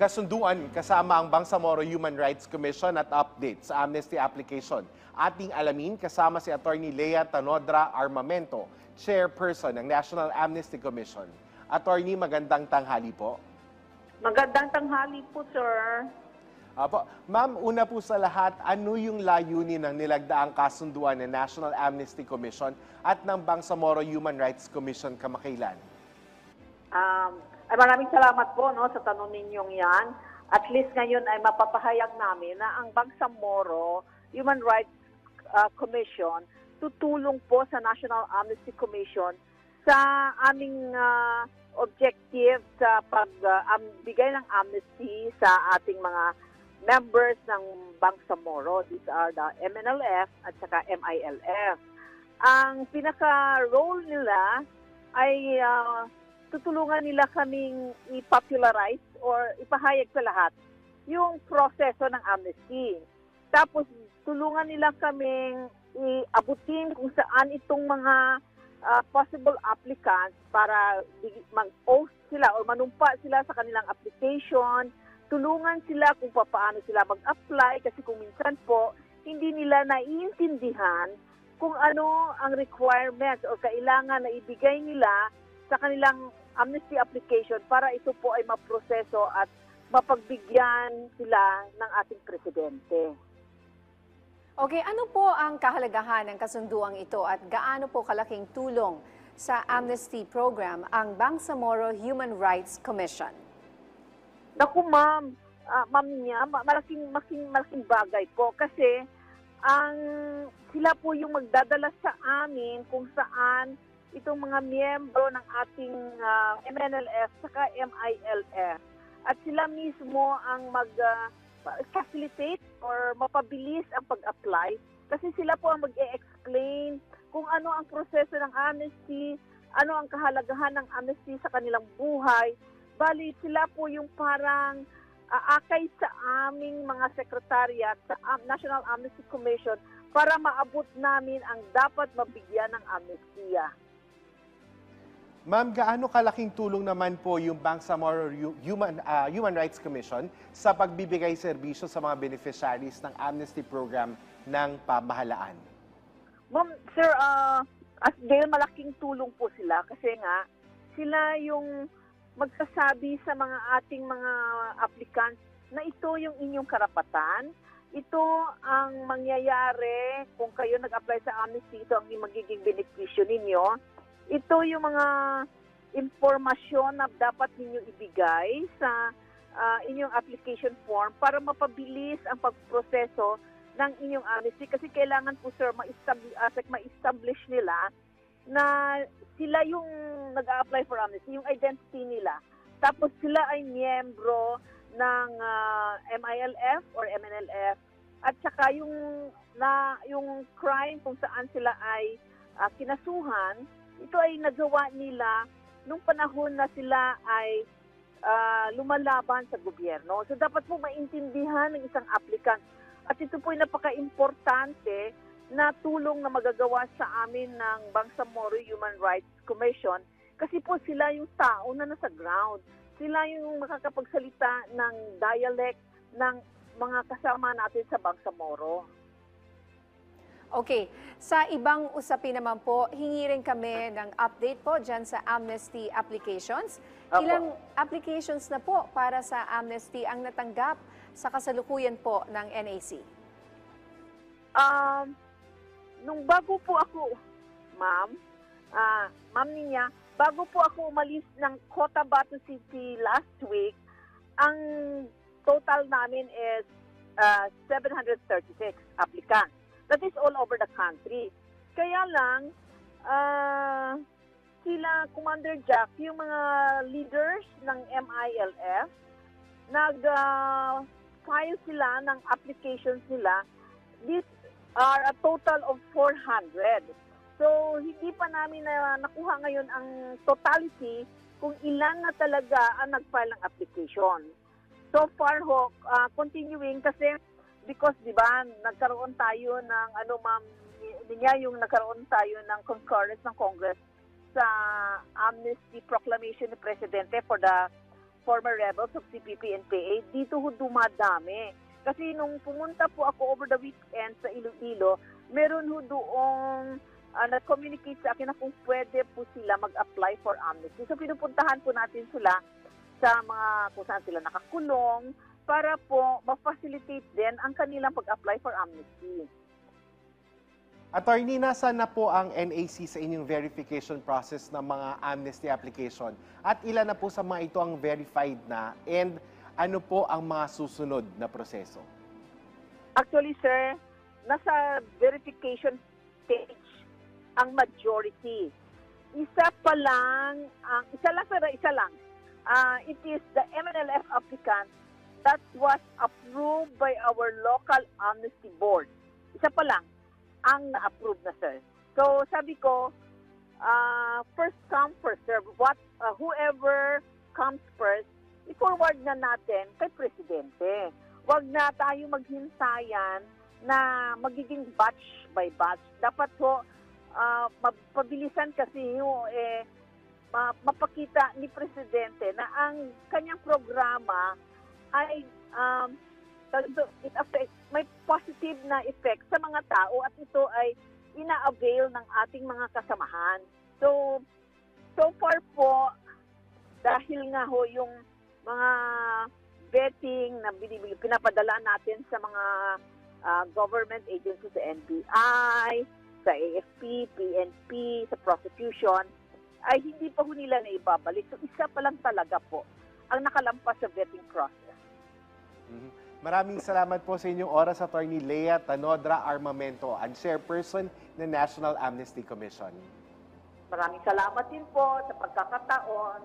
kasunduan kasama ang Bangsamoro Human Rights Commission at update sa amnesty application. Ating alamin kasama si Attorney Lea Tanodra Armamento, Chairperson ng National Amnesty Commission. Attorney, magandang tanghali po. Magandang tanghali po, sir. Apo. Ma'am, una po sa lahat, ano yung layunin ng nilagdaang kasunduan ng National Amnesty Commission at ng Bangsamoro Human Rights Commission kamakailan? Maraming salamat po sa tanong ninyong yan. At least ngayon ay mapapahayag namin na ang Bangsamoro Human Rights Commission tutulong po sa National Amnesty Commission sa aming objective sa pagbigay ng amnesty sa ating mga members ng Bangsamoro. These are the MNLF at saka MILF. Ang pinaka-role nila ay tutulungan nila kaming i-popularize or ipahayag sa lahat yung proseso ng amnesty. Tapos tulungan nila kaming iabutin kung saan itong mga possible applicants para mag-oath sila o manumpa sila sa kanilang application. Tulungan sila kung paano sila mag-apply kasi kung minsan po hindi nila naiintindihan kung ano ang requirements o kailangan na ibigay nila sa kanilang amnesty application para ito po ay maproseso at mapagbigyan sila ng ating presidente. Okay, ano po ang kahalagahan ng kasunduang ito at gaano po kalaking tulong sa amnesty program ang Bangsamoro Human Rights Commission? Naku, ma'am, malaking bagay po kasi sila po yung magdadala sa amin kung saan itong mga miyembro ng ating MNLF saka MILF. At sila mismo ang mag-facilitate or mapabilis ang pag-apply kasi sila po ang mag-e-explain kung ano ang proseso ng amnesty, ano ang kahalagahan ng amnesty sa kanilang buhay. Bali, sila po yung parang aakay sa aming mga sekretariat sa National Amnesty Commission para maabot namin ang dapat mabigyan ng amnestiya. Ma'am, gaano kalaking tulong naman po yung Bangsamoro Human Rights Commission sa pagbibigay serbisyo sa mga beneficiaries ng amnesty program ng pamahalaan? Ma'am, sir, dahil malaking tulong po sila kasi nga sila yung magsasabi sa mga ating mga applicants na ito yung inyong karapatan. Ito ang mangyayari kung kayo nag-apply sa amnesty, ito ang magiging benepisyo ninyo. Ito yung mga impormasyon na dapat ninyo ibigay sa inyong application form para mapabilis ang pagproseso ng inyong amnesty. Kasi kailangan po, sir, ma-establish nila na sila yung nag-a-apply for amnesty, yung identity nila. Tapos sila ay miyembro ng MILF or MNLF at saka yung crime kung saan sila ay kinasuhan, ito ay nagawa nila nung panahon na sila ay lumalaban sa gobyerno. So dapat po maintindihan ng isang applicant. At ito po ay napaka-importante na tulong na magagawa sa amin ng Bangsamoro Human Rights Commission kasi po sila yung tao na nasa ground. Sila yung makakapagsalita ng dialect ng mga kasama natin sa Bangsamoro. Okay, sa ibang usapin naman po, hingi rin kami ng update po dyan sa amnesty applications. Ilang applications na po para sa amnesty ang natanggap sa kasalukuyan po ng NAC? Nung bago po ako, ma'am Ninya, bago po ako umalis ng Cotabato City last week, ang total namin is 736 applicants. That is all over the country. Kaya lang, sila Commander Jack, yung mga leaders ng MILF, nag-file sila ng applications nila. These are a total of 400. So, hindi pa namin nakuha ngayon ang totality kung ilan na talaga ang nag-file ng application. So far, continuing kasi because, di ba, nagkaroon tayo ng, yung nagkaroon tayo ng concurrence ng Congress sa amnesty proclamation ni Presidente for the former rebels of CPP and PA, dito ho dumadami. Kasi nung pumunta po ako over the weekend sa Iloilo, meron ho doong nag-communicate sa akin na kung pwede po sila mag-apply for amnesty. So pinupuntahan po natin sila sa mga kung saan sila nakakulong para po ma-facilitate din ang kanilang pag-apply for amnesty. Attorney, nasaan na po ang NAC sa inyong verification process ng mga amnesty application? At ilan na po sa mga ito ang verified na? And ano po ang mga susunod na proseso? Actually, sir, nasa verification stage ang majority. Isa lang. It is the MNLF applicant that was approved by our local amnesty board. Isa pa lang ang na-approve na, sir. So, sabi ko, first come, first serve. Whoever comes first, i-forward na natin kay Presidente. Huwag na tayo maghintayan na magiging batch by batch. Dapat ho, mapabilisan kasi mapakita ni Presidente na ang kanyang programa ay may positive na effect sa mga tao at ito ay ina-avail ng ating mga kasamahan. So far po, dahil nga ho yung mga vetting na pinapadala natin sa mga government agencies, sa NBI, sa AFP, PNP, sa prosecution, ay hindi pa ho nila na ibabalik. So isa pa lang talaga po ang nakalampas sa vetting process. Maraming salamat po sa inyong oras, Attorney Lea Tanodra Armamento, ang chairperson ng National Amnesty Commission. Maraming salamat din po sa pagkakataon.